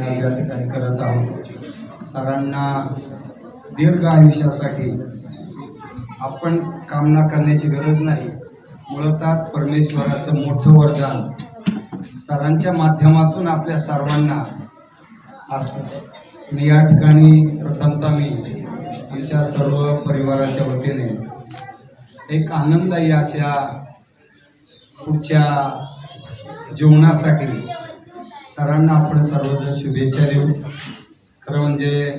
या ठिकाणी करत आहोत। सरांना दीर्घ आयुष्यासाठी आपण कामना करण्याची गरज नाही, मुळात परमेश्वराचं मोठं वरदान सरांच्या माध्यमातून आपल्या सर्वांना असतं। या ठिकाणी प्रथमतः मी आमच्या सर्व परिवाराच्या वतीने एक आनंददायी अशा पुढच्या जीवनासाठी सरांना आपण सर्वजण शुभेच्छा देऊ। खरं म्हणजे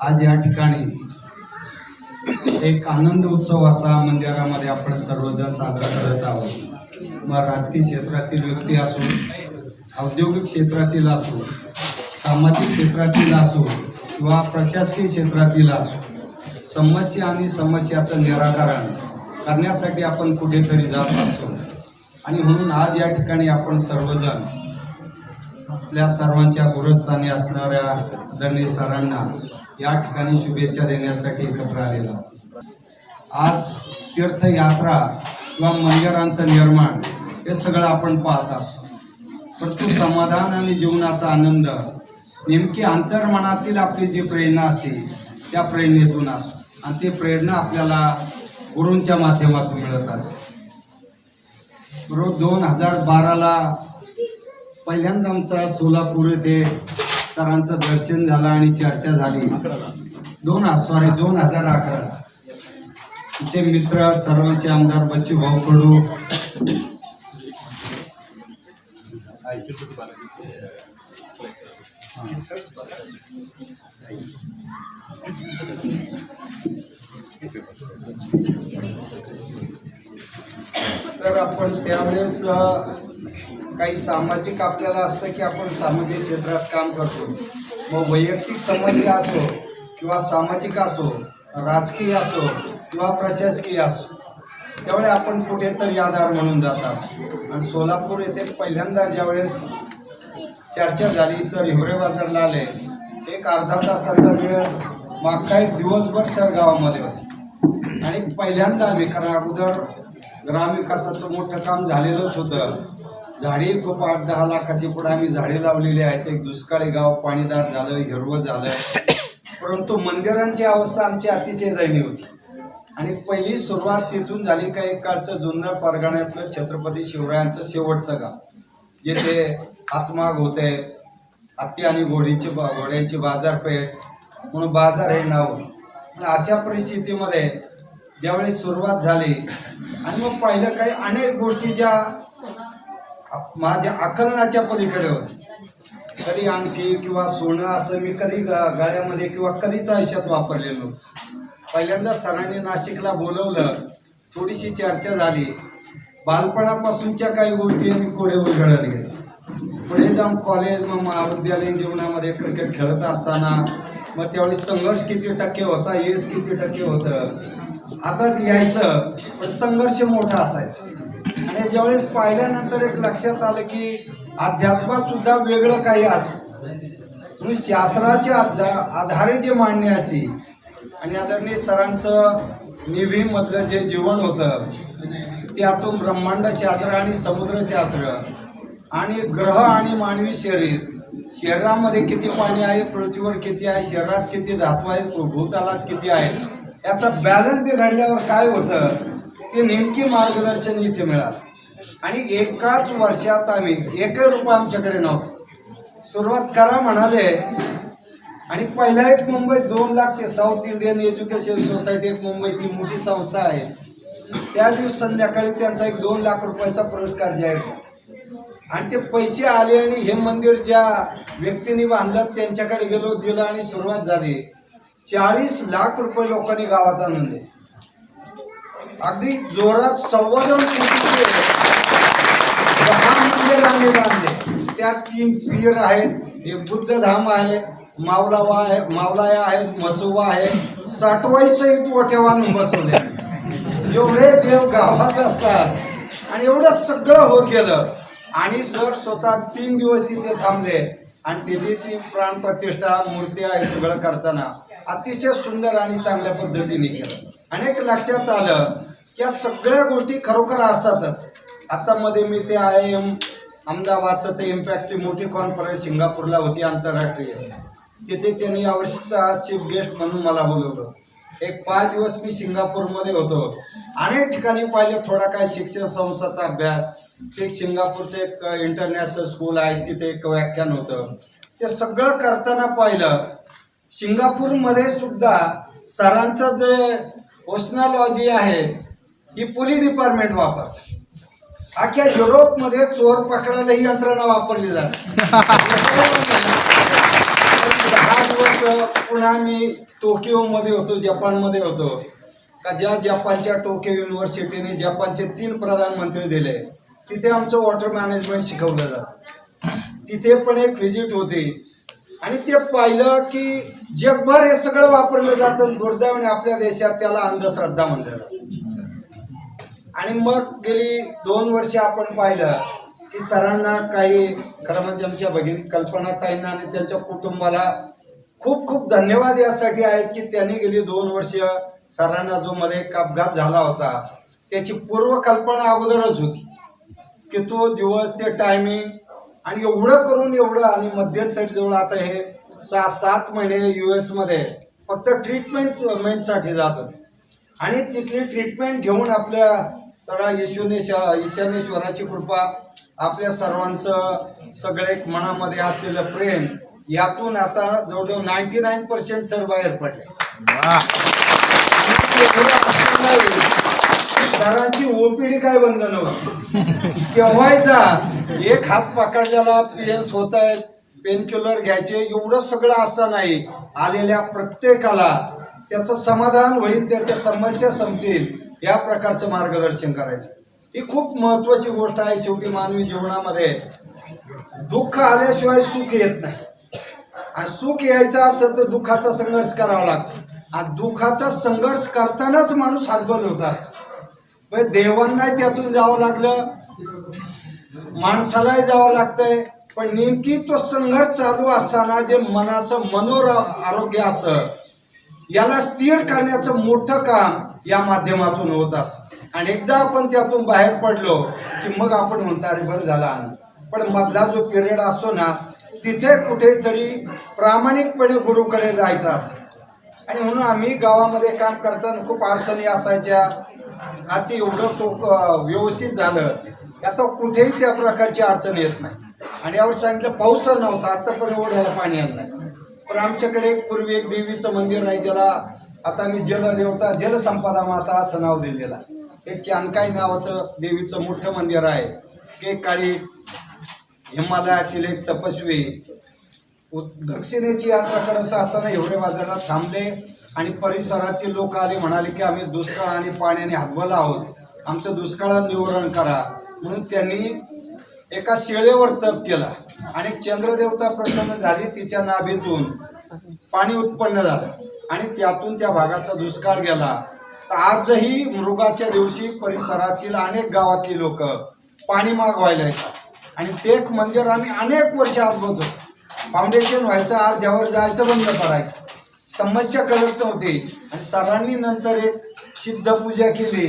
आज या ठिकाणी एक आनंद उत्सव असा मंदिरामध्ये आपण सर्वजण साजरा करत आहोत। मग राजकीय क्षेत्रातील व्यक्ती असो, औद्योगिक क्षेत्रातील असो, सामाजिक क्षेत्रातील असो किंवा प्रशासकीय क्षेत्रातील असो, समस्या आणि समस्याचं निराकरण करण्यासाठी आपण कुठेतरी जात असतो। आणि म्हणून आज या ठिकाणी आपण सर्वजण आपल्या सर्वांच्या गुरुस्थानी असणाऱ्या आदरणीय सरांना या ठिकाणी शुभेच्छा देण्यासाठी एकत्र आलेला। आज तीर्थयात्रा किंवा मंदिरांचं निर्माण हे सगळं आपण पाहत असतो, परंतु समाधान आणि जीवनाचा आनंद नेमकी अंतर्मनातील आपली जी प्रेरणा असते त्या प्रेरणेतून असतो, आणि ती प्रेरणा आपल्याला गुरूंच्या माध्यमातून मिळत असते। रोज 2012ला पहिल्यांदा आमचा सोलापूर येथे सरांचं दर्शन झालं आणि चर्चा झाली। 2011 तिचे मित्र सर्वांचे आमदार बच्चू भाऊ कडू, तर आपण त्यावेळेस काही सामाजिक आपल्याला असतं की आपण सामाजिक क्षेत्रात काम करतो। मग वैयक्तिक संबंधी असो किंवा सामाजिक असो, राजकीय असो किंवा प्रशासकीय असो, त्यावेळी आपण कुठेतरी आधार म्हणून जात असतो। आणि सोलापूर येथे पहिल्यांदा ज्यावेळेस चर्चा झाली, सर हिवरे बाजारला आले, एक अर्धा तासाचा वेळ मागचा एक दिवसभर सर गावामध्ये होते। आणि पहिल्यांदा आम्ही, कारण अगोदर ग्रामविकासाचं मोठं काम झालेलंच होतं, झाडे खूप 8-10 लाखाची पुढे आम्ही झाडे लावलेली आहेत। एक दुष्काळी गाव पाणीदार झालं, हिरवं झालं, परंतु मंदिरांची अवस्था आमची अतिशय दयनीय होती। आणि पहिली सुरुवात तिथून झाली का एक काळचं जुन्नर परगण्यातलं छत्रपती शिवरायांचं शेवटचं गाव, जेथे हातमाग होते, हत्ती आणि घोड्यांची बाजारपेठ म्हणून बाजार हे नाव। अशा परिस्थितीमध्ये ज्यावेळेस सुरुवात झाली आणि मग पाहिलं काही अनेक गोष्टी ज्या माझ्या आकलनाच्या पलीकडे होत्या। कधी अंगठी किंवा सोनं असं मी कधी गाड्यामध्ये किंवा कधीच आयुष्यात वापरलेलो। पहिल्यांदा सरांनी नाशिकला बोलवलं, थोडीशी चर्चा झाली, बालपणापासूनच्या काही गोष्टी आणि पुढे उलगडत गेल्या। पुढे जाऊन कॉलेज, मग महाविद्यालयीन जीवनामध्ये क्रिकेट खेळत असताना मग त्यावेळेस संघर्ष किती टक्के होता, यश किती टक्के होतं, हातात यायचं पण संघर्ष मोठा असायचा। आणि ज्यावेळेस पाहिल्यानंतर एक लक्षात आलं की अध्यात्मात सुद्धा वेगळं काही असं, म्हणून शास्त्राच्या आधारे जे मांडणे असे। आणि आदरणीय सरांचं निवीमधलं जे जीवन होतं त्यातून ब्रह्मांडशास्त्र आणि समुद्रशास्त्र आणि ग्रह आणि मानवी शरीरामध्ये किती पाणी आहे, पृथ्वीवर किती आहे, शरीरात किती धातू आहेत, भूतलात किती आहे, याचा बॅलन्स बिघडल्यावर काय होतं ते नेमकी मार्गदर्शन इथे मिळालं। आणि एकाच वर्षात आम्ही एकही रुपया आमच्याकडे नव्हतं, सुरुवात करा म्हणाले। आणि पहिला एक मुंबईत 2 लाख ते साऊथ इंडियन एज्युकेशन सोसायटी एक मुंबईतली मोठी संस्था आहे, त्या दिवस संध्याकाळी त्यांचा एक 2 लाख रुपयाचा पुरस्कार जाहीर झाला। आणि ते पैसे आले आणि हे मंदिर ज्या व्यक्तीने बांधलं त्यांच्याकडे गेलो, दिलं आणि सुरुवात झाली। 40 लाख रुपये लोकांनी गावात आणून दिले, अगदी जोरात 2.25 कोटीचे 10 मंदिर आम्ही बांधले। त्यात 3 पीर आहेत, एक बुद्धधाम आहे, मावलाया आहेत, मसुबा आहे, 60 सहित ओठ्या आणून बसवले। एवढे देव गावात असतात आणि एवढं सगळं होत गेलं। आणि सर स्वतः 3 दिवस तिथे थांबले आणि तिथे प्राणप्रतिष्ठा, मूर्ती आहे सगळं करताना अतिशय सुंदर आणि चांगल्या पद्धतीने केलं। अनेक लक्षात आलं की या सगळ्या गोष्टी खरोखर असतातच। आता मध्ये मी ते IIM अहमदाबादचं ते इम्पॅक्टची मोठी कॉन्फरन्स सिंगापूरला होती आंतरराष्ट्रीय. तिथे त्यांनी यावर्षीचा चीफ गेस्ट म्हणून मला बोलवलं. एक 5 दिवस मी सिंगापूरमध्ये होतो. अनेक ठिकाणी पाहिले, थोडा काय शिक्षण संस्थाचा अभ्यास, ते सिंगापूरचं एक इंटरनॅशनल स्कूल आहे, तिथे एक व्याख्यान होतं. ते सगळं करताना पाहिलं, सिंगापूरमध्ये सुद्धा सरांचं जे ओशनॉलॉजी आहे ही पोलीस डिपार्टमेंट वापरतात. अख्ख्या युरोपमध्ये चोर पकडायला ही यंत्रणा वापरली जाते. 10 दिवस पुन्हा मी टोकियोमध्ये होतो, जपानमध्ये होतो. का ज्या जपानच्या टोकियो युनिव्हर्सिटीने जपानचे 3 प्रधानमंत्री दिले, तिथे आमचं वॉटर मॅनेजमेंट शिकवलं जातं. तिथे पण एक व्हिजिट होती आणि ते पाहिलं की जगभर हे सगळं वापरलं जातं. दुर्दैवाने आपल्या देशात त्याला अंधश्रद्धा म्हणलं जातं. आणि मग गेली 2 वर्ष आपण पाहिलं की सरांना काही, खरं म्हणजे आमच्या भगिनी कल्पनाताईंना आणि त्यांच्या कुटुंबाला खूप खूप धन्यवाद यासाठी आहेत की त्यांनी गेली 2 वर्ष सरांना जो मध्ये एक अपघात झाला होता त्याची पूर्वकल्पना अगोदरच होती की तो दिवस, ते टायमिंग, आणि एवढं करून एवढं. आणि मध्यंतरी जवळ आता हे 6-7 महिने US मध्ये फक्त ट्रीटमेंटसाठी जात होते. आणि तिथली ट्रीटमेंट घेऊन आपल्या सगळ्या ईशानेश्वराची कृपा, आपल्या सर्वांचं सगळे मनामध्ये असलेलं प्रेम, यातून आता जवळजवळ 99% सर बाहेर पडले. सरांची ओपीडी काय बंद नव्हती. केव्हायचा एक हात पकडलेला, PS होत आहेत, पेनकिलर घ्यायचे, एवढं सगळं असं नाही. आलेल्या प्रत्येकाला त्याचं समाधान होईल, त्याच्या समस्या संपतील, या प्रकारचं मार्गदर्शन करायचं. ही खूप महत्वाची गोष्ट आहे. शेवटी मानवी जीवनामध्ये दुःख आल्याशिवाय सुख येत नाही. आणि सुख यायचं असेल तर दुःखाचा संघर्ष करावा लागतो. आणि दुःखाचा संघर्ष करतानाच माणूस हातबल होत असतो. देवांनाही त्यातून जावं लागलं, माणसालाही जावं लागतंय. पण नेमकी तो संघर्ष चालू असताना जे मनाचं आरोग्य असं, याला स्थिर करण्याचं मोठं काम या माध्यमातून होत असतं. आणि एकदा आपण त्यातून बाहेर पडलो की मग आपण म्हणतो अरे बरं झालं आनंद. पण मधला जो पिरियड असतो ना, तिथे कुठेतरी प्रामाणिकपणे गुरुकडे जायचं असं. आणि म्हणून आम्ही गावामध्ये काम करताना खूप अडचणी असायच्या. आता एवढं तो व्यवस्थित झालं, आता कुठेही त्या प्रकारची अडचण येत नाही. आणि यावर सांगितलं पाऊस नव्हता, आता पण ओढ्याला पाणी आलं नाही. पण आमच्याकडे पूर्वी एक देवीचं मंदिर आहे, ज्याला आता मी जलदेवता, जलसंपदा माता असं नाव दिलेलं आहे. एक चानकाई नावाचं देवीचं मोठं मंदिर आहे. एक काळी हिमालयातील एक तपस्वी दक्षिणेची यात्रा करत असताना हिवरे बाजारात थांबले आणि परिसरातील लोक आले, म्हणाले की आम्ही दुष्काळ आणि पाण्याने हातबल आहोत, आमचं दुष्काळात निवारण करा. म्हणून त्यांनी एका शेळेवर तप केला आणि चंद्रदेवता प्रसन्न झाली. तिच्या नाभीतून पाणी उत्पन्न झालं आणि त्यातून त्या भागाचा दुष्काळ गेला. तर आजही मृगाच्या दिवशी परिसरातील अनेक गावातली लोक पाणी मागवायला येतात. आणि ते एक मंदिर आम्ही अनेक वर्ष आजबतो. फाउंडेशन व्हायचं, अर्ध्यावर जायचं, बंद करायचं, समस्या कळत नव्हती. आणि सरांनी नंतर एक सिद्ध पूजा केली,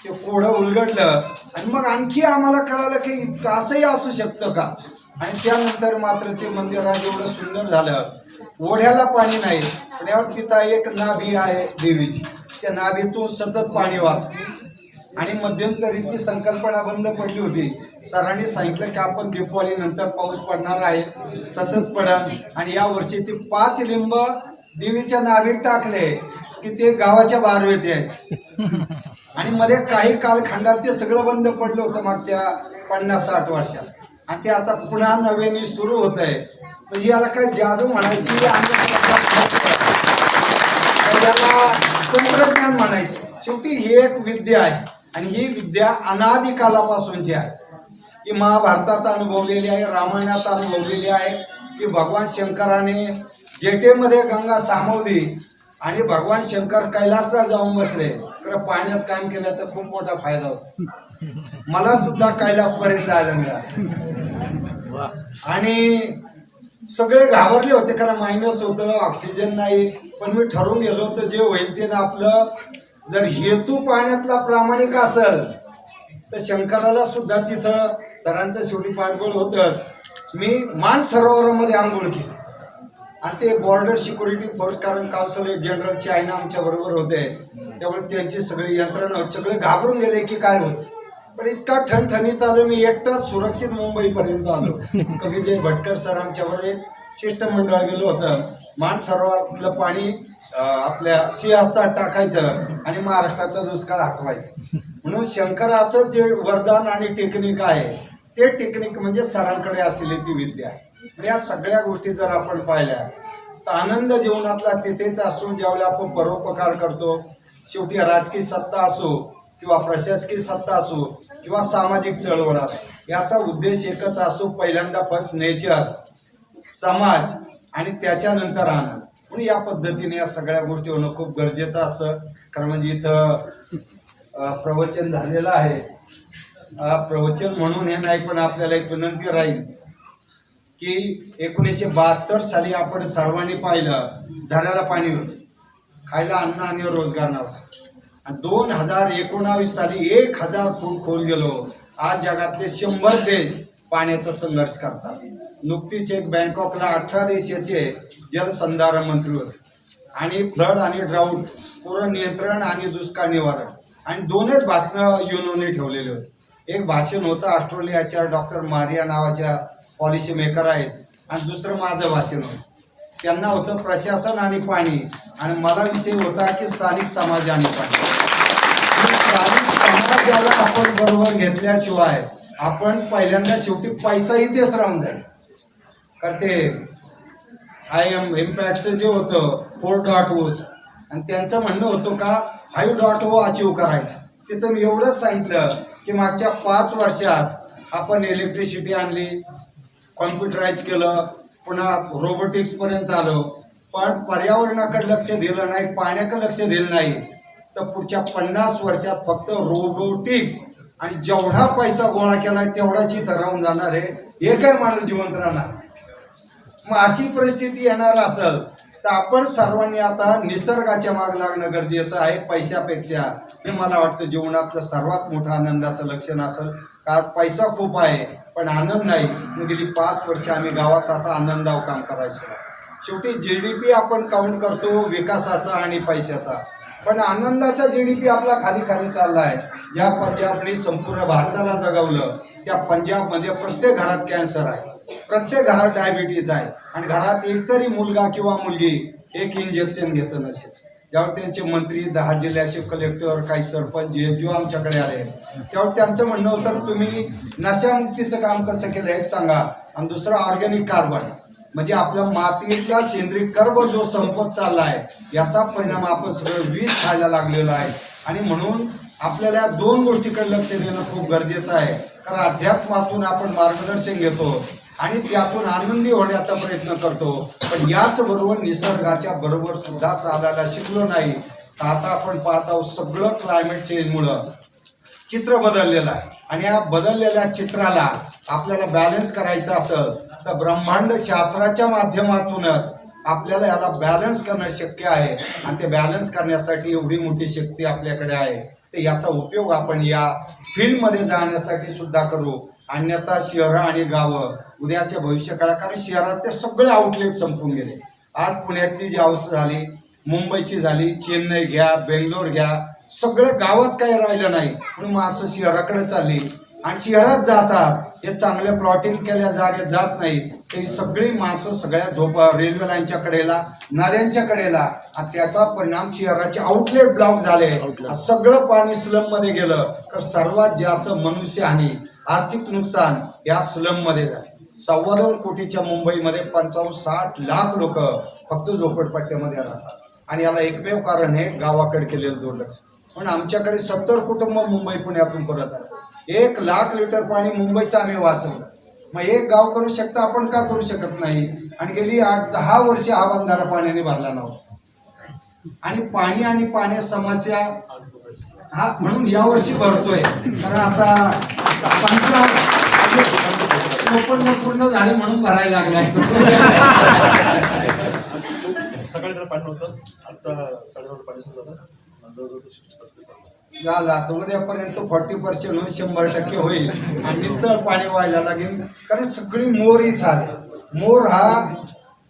ते कोडं उलगडलं आणि मग आणखी आम्हाला कळालं की असंही असू शकतं का. आणि त्यानंतर मात्र ते मंदिर आज एवढं सुंदर झालं. ओढ्याला पाणी नाही, पण यावर तिथं एक नाभी आहे देवीची, त्या नाभीतून सतत पाणी वाहतं. आणि मध्यंतरी ती संकल्पना बंद पडली होती. सरांनी सांगितलं की आपण दीपावली नंतर पाऊस पडणार आहे, सतत पडन. आणि या वर्षी ती 5 लिंब देवीच्या नाभीत टाकले की ते गावाच्या बारवेत यायचे. आणि मध्ये काही कालखंडात ते सगळं बंद पडलं होतं मागच्या 50-60 वर्षात. आणि ते आता पुन्हा नव्याने सुरू होत आहे. म्हणजे याला काय जादू म्हणायची, याला तंत्रज्ञान म्हणायचे. शेवटी ही एक विद्या आहे आणि ही विद्या अनादी कालापासूनची आहे. ही महाभारतात अनुभवलेली आहे, रामायणात अनुभवलेली आहे की भगवान शंकराने जेठेमध्ये गंगा सामावली आणि भगवान शंकर कैलासला जाऊन बसले. तर पाण्यात काम केल्याचा खूप मोठा फायदा होतो. मला सुद्धा कैलासपर्यंत जायला मिळालं. आणि सगळे घाबरले होते कारण मायनस होतं, ऑक्सिजन नाही. पण मी ठरवून गेलो होतं जे होईल ते ना आपलं. जर हेतू पाण्यातला प्रामाणिक असेल तर शंकराला सुद्धा तिथं सरांचं शेवटी पाठबळ होतं. मी मान सरोवरामध्ये आंघोळ केली आणि ते बॉर्डर सिक्युरिटी फोर्स, कारण काउन्सिलेट जनरल चायना आमच्या बरोबर होते, त्यामुळे त्यांची सगळी यंत्रणा सगळे घाबरून गेले की काय होत. पण इतका ठणठणीत आलो मी, एकटाच सुरक्षित मुंबईपर्यंत आलो. कविजय भटकर सर आमच्याबरोबर एक शिष्टमंडळ गेलो होतं. मान सरोवरातलं पाणी आपल्या सिंहासात टाकायचं आणि महाराष्ट्राचा दुष्काळ हटवायचं. म्हणून शंकराचं जे वरदान आणि टेक्निक आहे ते टेक्निक म्हणजे सरांकडे असलेली ती विद्या आहे. या सगळ्या गोष्टी जर आपण पाहिल्या तर आनंद जीवनातला तिथेच असतो ज्यावेळी आपण परोपकार करतो. शेवटी राजकीय सत्ता असो किंवा प्रशासकीय सत्ता असो किंवा सामाजिक चळवळ असो, याचा उद्देश एकच असतो, पहिल्यांदा फर्स्ट नेचर, समाज आणि त्याच्यानंतर आनंद. म्हणून या पद्धतीने या सगळ्या गोष्टी होणं खूप गरजेचं असतं. कारण म्हणजे इथं प्रवचन झालेलं आहे. प्रवचन म्हणून हे नाही, पण आपल्याला एक विनंती राहील की 1972 साली आपण सर्वांनी पाहिलं झऱ्याला पाणी होतं, खायला अन्न आणि रोजगार नव्हता. आणि 2019 साली 1000 फूट खोल गेलो. आज जगातले 100 देश पाण्याचा संघर्ष करतात. नुकतीच एक बँकॉकला 18 देशाचे जलसंधारण मंत्री होते आणि फ्लड आणि ड्राऊट, पूर नियंत्रण आणि दुष्काळ निवारण, आणि 2च भाषणं युनोने ठेवलेले होते. एक भाषण होतं ऑस्ट्रेलियाच्या डॉक्टर मारिया नावाच्या पॉलिसी मेकर आहेत, आणि दुसरं माझं भाषण होतं. त्यांना होतं प्रशासन आणि पाणी, आणि मला विषय होता की स्थानिक समाज आणि पाणी. स्थानिक समाजाला आपण बरोबर घेतल्याशिवाय आपण पहिल्यांदा शेवटी पैसा इथेच राहून जाईल. कारण ते IM इम्पॅक्टचं जे होतं 4.0 आणि त्यांचं म्हणणं होतं का 5.0 अचीव करायचं. तिथं मी एवढंच सांगितलं की मागच्या 5 वर्षात आपण इलेक्ट्रिसिटी आणली, कॉम्प्युटराईज केलं, पुन्हा रोबोटिक्सपर्यंत आलो, पण पर्यावरणाकडे लक्ष दिलं नाही, पाण्याकडे लक्ष दिलं नाही. तर पुढच्या 50 वर्षात फक्त रोबोटिक्स आणि जेवढा पैसा गोळा केला तेवढाच इथं राहून जाणार आहे, एकही माणूस जिवंत राहणार. मग अशी परिस्थिती येणार असेल तर आपण सर्वांनी आता निसर्गाच्या माग लागणं गरजेचं आहे पैशापेक्षा. हे मला वाटतं जीवनातलं सर्वात मोठं आनंदाचं लक्षण असेल. का पैसा खूप आहे पण आनंद नाही. मग गेली 5 वर्ष आम्ही गावात आता आनंदावर काम करायचो. शेवटी GDP आपण काउंट करतो विकासाचा आणि पैशाचा, पण आनंदाचा GDP आपला खाली खाली चालला आहे. ज्या पंजाबने संपूर्ण भारताला जगवलं त्या पंजाबमध्ये प्रत्येक घरात कॅन्सर आहे, प्रत्येक घरात डायबिटीज आहे, आणि घरात एकतरी मुलगा किंवा मुलगी एक इंजेक्शन घेतं नसेल. ज्यावेळी त्यांचे मंत्री 10 जिल्ह्याचे कलेक्टर काही सरपंच जेव्हा आमच्याकडे आले त्यावेळी त्यांचं म्हणणं होतं तुम्ही नशामुक्तीचं काम कसं केलं एक सांगा, आणि दुसरं ऑर्गॅनिक कार्बन, म्हणजे आपल्या मातीतला सेंद्रिय कर्ब जो संपत चालला आहे याचा परिणाम आपण सगळं विष खायला लागलेला आहे. आणि म्हणून आपल्याला 2 गोष्टीकडे लक्ष देणं खूप गरजेचं आहे. कारण अध्यात्मातून आपण मार्गदर्शन घेतो आणि त्यातून आनंदी होण्याचा प्रयत्न करतो, पण याच बरोबर निसर्गाच्या बरोबर सुद्धा चालायला शिकलो नाही. तर आता आपण पाहत आहोत सगळं क्लायमेट चेंजमुळं चित्र बदललेलं आहे, आणि या बदललेल्या चित्राला आपल्याला बॅलन्स करायचं असेल तर ब्रह्मांड शास्त्राच्या माध्यमातूनच आपल्याला याला बॅलन्स करणं शक्य आहे. आणि ते बॅलन्स करण्यासाठी एवढी मोठी शक्ती आपल्याकडे आहे, तर याचा उपयोग आपण या फील्डमध्ये जाण्यासाठी सुद्धा करू. अन्यथा शहरं आणि गावं उद्याच्या भविष्यकाळात, कारण शहरात ते सगळे आउटलेट संपून गेले. आज पुण्यातली जी अवस्था झाली, मुंबईची झाली, चेन्नई घ्या, बेंगलोर घ्या, सगळं गावात काही राहिलं नाही. म्हणून माणसं शहराकडे चालली, आणि शहरात जातात हे चांगल्या प्लॉटिंग केल्या जागेत जात नाही. ही सगळी माणसं सगळ्या रेल्वे लाईनच्या कडेला, नद्यांच्या कडेला, आणि त्याचा परिणाम शहराचे आउटलेट ब्लॉक झाले. सगळं पाणी स्लममध्ये गेलं. तर सर्वात जास्त मनुष्यहानी, आर्थिक नुकसान या स्लममध्ये झाले. 2.25 कोटीच्या मुंबईमध्ये 55-60 लाख लोक फक्त झोपडपट्ट्यामध्ये राहतात, आणि याला एकमेव कारण हे गावाकडे केलेलं दुर्लक्ष. म्हणून आमच्याकडे 70 कुटुंब मुंबई पुण्यातून परत आले. 1 लाख लिटर पाणी मुंबईचं आम्ही वाचवलं. मग एक गाव करू शकता, आपण का करू शकत नाही? आणि गेली 8-10 वर्ष हा बंधारा पाण्याने भरला नव्हता, आणि पाणी आणि पाण्या समस्या हा म्हणून यावर्षी भरतोय. कारण आता पूर्ण झाले म्हणून भरायला लागलाय. सकाळी जर पाणी नव्हतं, आता 9:30 पाणी सुरू झालं. झाला तर उद्यापर्यंत 40% होईल, 100% होईल आणि नितळ पाणी व्हायला लागेल. कारण सगळी मोर इथं आले. मोर हा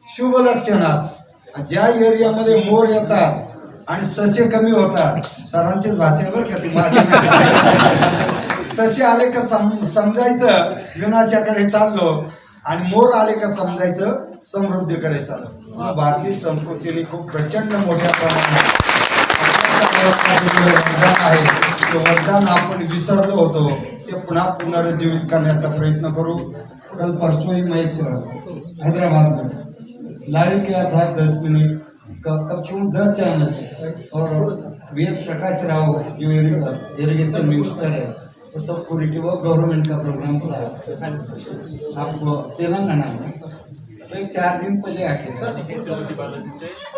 शुभ लक्षण असं. ज्या एरियामध्ये मोर येतात आणि ससे कमी होतात, सरांचीच भाषा आहे बरं का ती माझी नाही. ससे आले का समजायचं विनाशाकडे चाललो आणि मोर आले का समजायचं समृद्धीकडे चाललो. भारतीय संस्कृतीने खूप प्रचंड मोठ्या प्रमाणात वरदान आहे ते वरदान आपण विसरलो होतो ते पुन्हा पुनरुज्जीवित करण्याचा प्रयत्न करू. कल परसों ही मैच हैदराबाद में लाइव किया था 10 मिनट कब से 10 चैनल और वीर प्रकाश राव जो इरिगेशन मिनिस्टर है वो सब पूरी टीम गवर्नमेंट का प्रोग्राम था आपको तेलंगाना में. तो एक 4 दिन पहले आके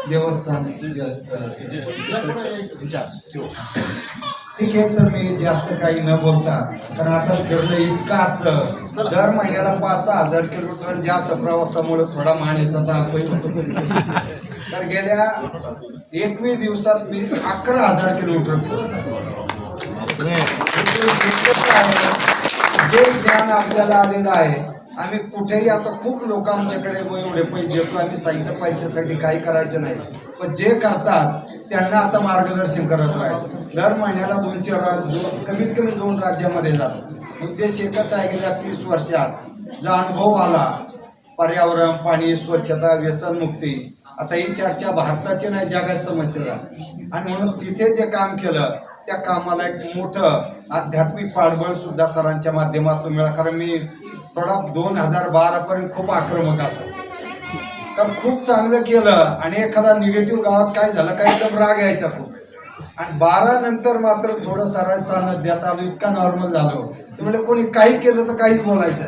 देवस्थान ठीक आहे. तर मी जास्त काही न बोलता, कारण आता फिरलं इतकं असं दर महिन्याला 5-6 हजार किलोमीटर जास्त प्रवासामुळे थोडा मानेचा ताप होतो. तर गेल्या 21 दिवसात मी 11,000 किलोमीटर जे ज्ञान आपल्याला आलेलं आहे. आम्ही कुठेही आता खूप लोक आमच्याकडे एवढे पैसे देतो, आम्ही सांगितलं पैशासाठी काही करायचं नाही, पण जे करतात त्यांना आता मार्गदर्शन करत राहायचं. दर महिन्याला 2-4 कमीत कमी 2 राज्यामध्ये जातो. उद्देश एकच आहे, गेल्या 30 वर्षात जो अनुभव आला पर्यावरण, पाणी, स्वच्छता, व्यसनमुक्ती, आता ही चर्चा भारताची नाही जगात समस्या आणि म्हणून तिथे जे काम केलं त्या कामाला एक मोठं आध्यात्मिक पाठबळ सुद्धा सरांच्या माध्यमातून मिळालं. कारण मी थोडा 2012 पर्यंत खूप आक्रमक असायचं, कारण खूप चांगलं केलं आणि एखादा निगेटिव्ह गावात काय झालं काही एकदम राग यायचा खूप. आणि 12 नंतर मात्र थोडं सरळ सानिध्यात आलो, इतका नॉर्मल झालो. त्यामुळे कोणी काही केलं तर काहीच बोलायचं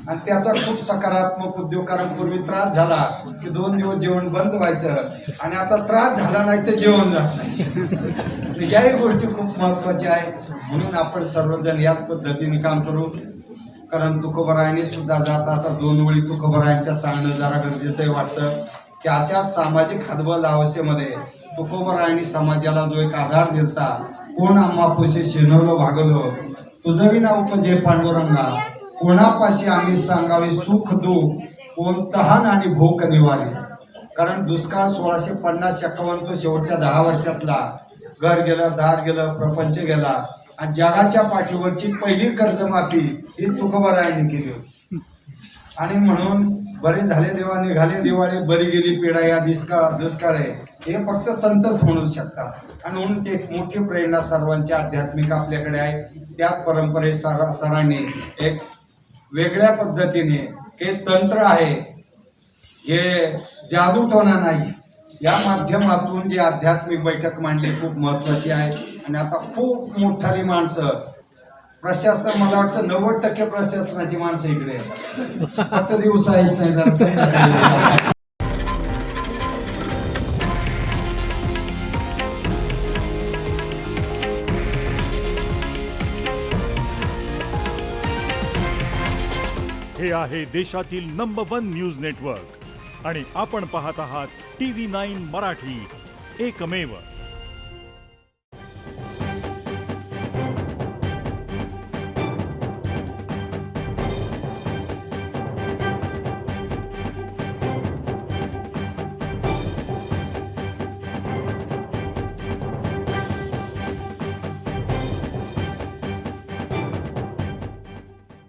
आणि त्याचा खूप सकारात्मक उद्योग. कारण पूर्वी त्रास झाला की 2 दिवस जेवण बंद व्हायचं आणि आता त्रास झाला नाही तर जेवण जात नाही. याही गोष्टी खूप महत्त्वाच्या आहेत. म्हणून आपण सर्वजण याच पद्धतीने काम करू. कारण तुकोबरायांनी सुद्धा जाता आता 2 ओळी तुकोबरायांच्या सांगणं जरा गरजेचंही वाटतं की अशा सामाजिक हातबल अवस्थेमध्ये तुकोबरायांनी समाजाला जो एक आधार दिलता, कोण आम्हापाशी शिनवलं भागवलो तुझं विना उपजे पांडुरंगा, कोणापाशी आम्ही सांगावे सुख दुःख, कोण तहान आणि भूक निवारी. कारण दुष्काळ 1650-51 तो शेवटच्या 10 वर्षातला घर गेलं, दार गेलं, प्रपंच गेला आणि जगाच्या पाठीवरची पहिली कर्जमाफी ही तुकोबरायांनी केली होती. आणि म्हणून बरे झाले देवा निघाले दिवाळी, बरी गेली पिढा या दुष्काळे हे फक्त संतच म्हणू शकतात. आणि म्हणून ती एक मोठी प्रेरणा सर्वांच्या आध्यात्मिक आपल्याकडे आहे. त्याच परंपरे सरांनी एक वेगळ्या पद्धतीने हे तंत्र आहे, हे जादूटोणा नाही, या माध्यमातून जी आध्यात्मिक बैठक मांडली खूप महत्त्वाची आहे. आणि आता खूप मोठाली माणसं प्रशासन, मला वाटतं 90% प्रशासनाची माणसं इकडे येतात, फक्त दिवसा येत नाही जरा. हे आहे देशातील नंबर 1 न्यूज नेटवर्क आणि आपण पाहत आहात TV9 मराठी, एकमेव.